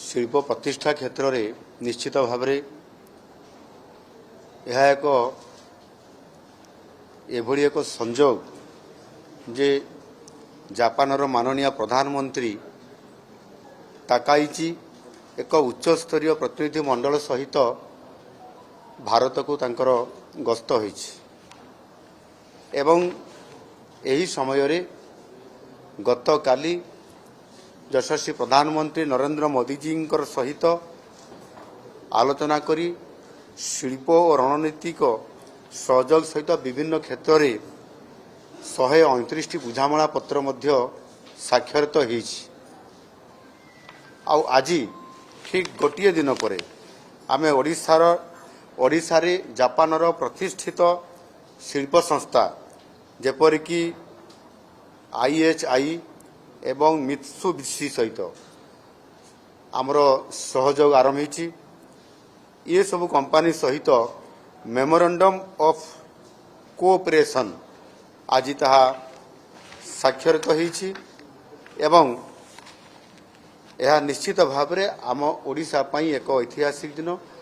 शिल्प प्रतिष्ठा क्षेत्र में निश्चित भाव यह एक संजोग जे जापानर माननीय प्रधानमंत्री ताकाइची एक उच्च स्तरीय प्रतिनिधि मंडल सहित भारत को तांकर गस्त होइछि एवं एही समय रे गत काली यशस्वी प्रधानमंत्री नरेंद्र मोदी जी सहित आलोचना करी शिल्प और रणनीतिक सहयोग सहित विभिन्न क्षेत्र में 129 बुझामणा पत्र मध्य स्वाक्षरित होइछि। आज ठीक गोटे दिन पर आमे ओडिशा रे जापानर प्रतिष्ठित शिल्प संस्था जेपरिकी IHI एवं मित्सुबिशी सहित आमर सहयोग आरंभ होइछि। ये सब कंपनी सहित मेमोरेंडम ऑफ कोऑपरेशन आज ताहा स्वाक्षरित होइछि एवं यह निश्चित भाव में आम ओडिशा पई एक ऐतिहासिक दिन